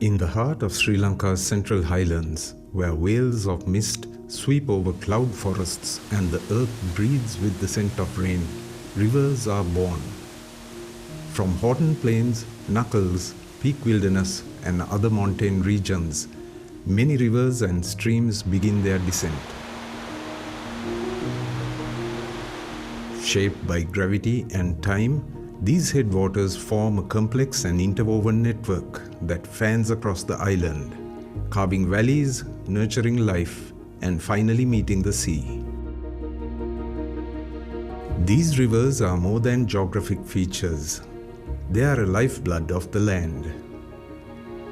In the heart of Sri Lanka's central highlands, where veils of mist sweep over cloud forests and the earth breathes with the scent of rain, rivers are born. From Horton Plains, Knuckles, Peak Wilderness and other mountain regions, many rivers and streams begin their descent. Shaped by gravity and time, these headwaters form a complex and interwoven network that fans across the island, carving valleys, nurturing life, and finally meeting the sea. These rivers are more than geographic features. They are a lifeblood of the land.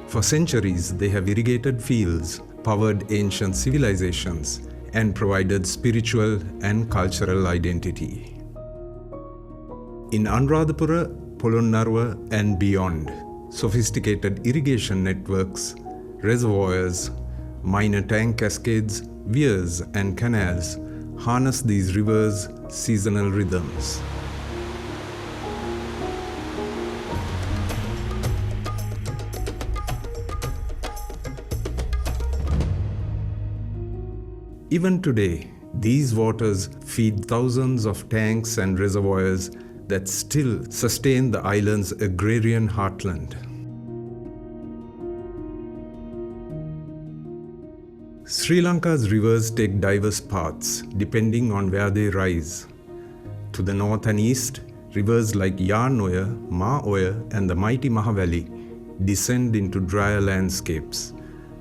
For centuries, they have irrigated fields, powered ancient civilizations, and provided spiritual and cultural identity. In Anuradhapura, Polonnaruwa and beyond, sophisticated irrigation networks, reservoirs, minor tank cascades, weirs and canals harness these rivers' seasonal rhythms. Even today, these waters feed thousands of tanks and reservoirs that still sustain the island's agrarian heartland. Sri Lanka's rivers take diverse paths depending on where they rise. To the north and east, rivers like Yarn Oya, Ma Oya and the mighty Mahavalley descend into drier landscapes,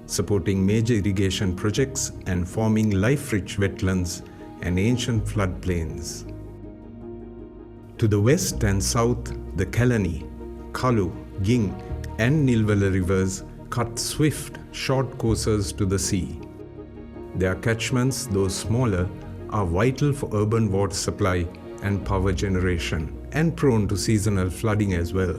supporting major irrigation projects and forming life-rich wetlands and ancient floodplains. To the west and south, the Kalani, Kalu, Ging and Nilwala rivers cut swift, short courses to the sea. Their catchments, though smaller, are vital for urban water supply and power generation, and prone to seasonal flooding as well.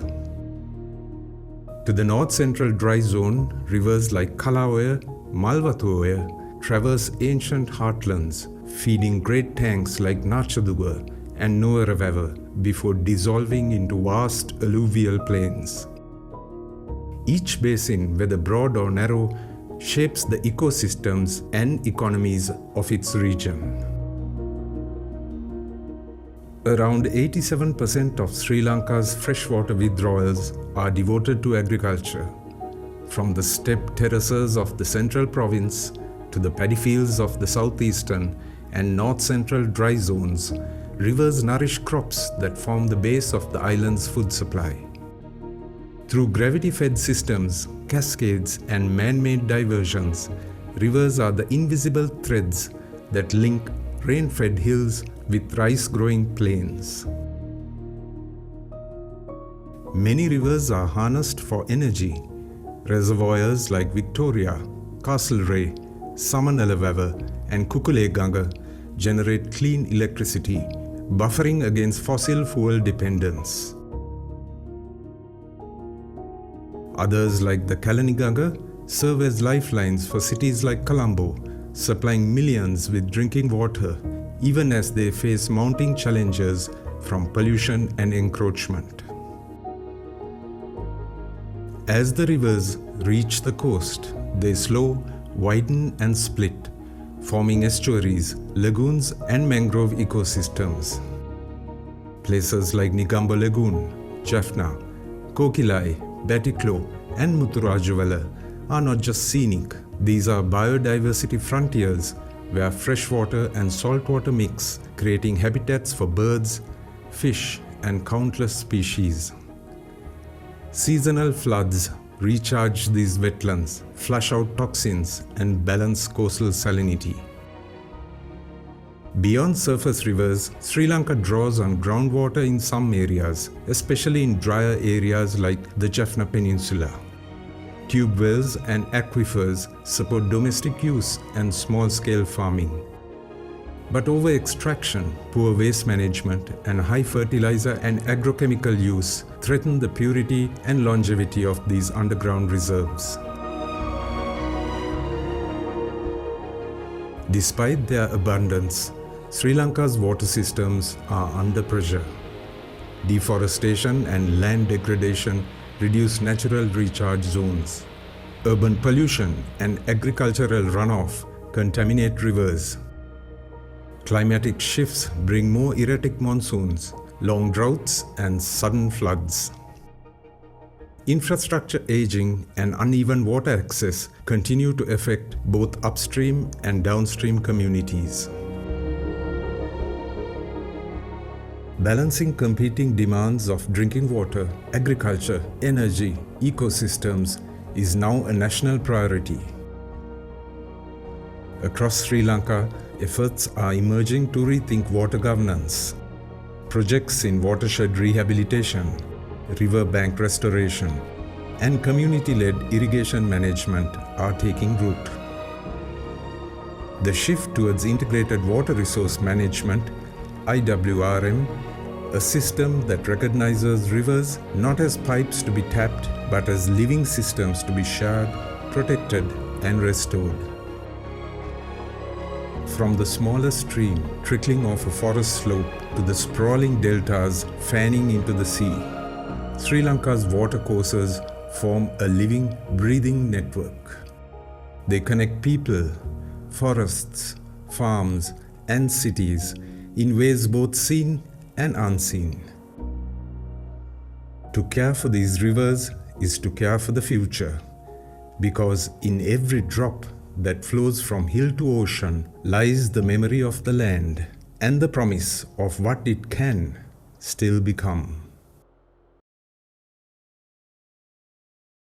To the north-central dry zone, rivers like Kalaoya, Malvathoya traverse ancient heartlands, feeding great tanks like Nachaduga and Nuwaravava before dissolving into vast alluvial plains. Each basin, whether broad or narrow, shapes the ecosystems and economies of its region. Around 87% of Sri Lanka's freshwater withdrawals are devoted to agriculture. From the steppe terraces of the central province to the paddy fields of the southeastern and north-central dry zones, rivers nourish crops that form the base of the island's food supply. Through gravity-fed systems, cascades, and man-made diversions, rivers are the invisible threads that link rain-fed hills with rice-growing plains. Many rivers are harnessed for energy. Reservoirs like Victoria, Castlereagh, Samanalavawa, and Kukuleganga generate clean electricity, buffering against fossil fuel dependence. Others like the Kalaniganga serve as lifelines for cities like Colombo, supplying millions with drinking water even as they face mounting challenges from pollution and encroachment. As the rivers reach the coast, they slow, widen and split, forming estuaries, lagoons and mangrove ecosystems. Places like Negombo Lagoon, Jaffna, Kokilai, Batiklo and Muthurajuvala are not just scenic, these are biodiversity frontiers where freshwater and saltwater mix, creating habitats for birds, fish and countless species. Seasonal floods recharge these wetlands, flush out toxins and balance coastal salinity. Beyond surface rivers, Sri Lanka draws on groundwater in some areas, especially in drier areas like the Jaffna Peninsula. Tube wells and aquifers support domestic use and small-scale farming. But over-extraction, poor waste management, and high fertilizer and agrochemical use threaten the purity and longevity of these underground reserves. Despite their abundance, Sri Lanka's water systems are under pressure. Deforestation and land degradation reduce natural recharge zones. Urban pollution and agricultural runoff contaminate rivers. Climatic shifts bring more erratic monsoons, long droughts, and sudden floods. Infrastructure aging and uneven water access continue to affect both upstream and downstream communities. Balancing competing demands of drinking water, agriculture, energy, ecosystems is now a national priority. Across Sri Lanka, efforts are emerging to rethink water governance. Projects in watershed rehabilitation, river bank restoration, and community-led irrigation management are taking root. The shift towards integrated water resource management, IWRM, a system that recognizes rivers not as pipes to be tapped but as living systems to be shared, protected, and restored. From the smallest stream trickling off a forest slope to the sprawling deltas fanning into the sea, Sri Lanka's watercourses form a living, breathing network. They connect people, forests, farms, and cities in ways both seen and unseen. To care for these rivers is to care for the future, because in every drop that flows from hill to ocean lies the memory of the land and the promise of what it can still become.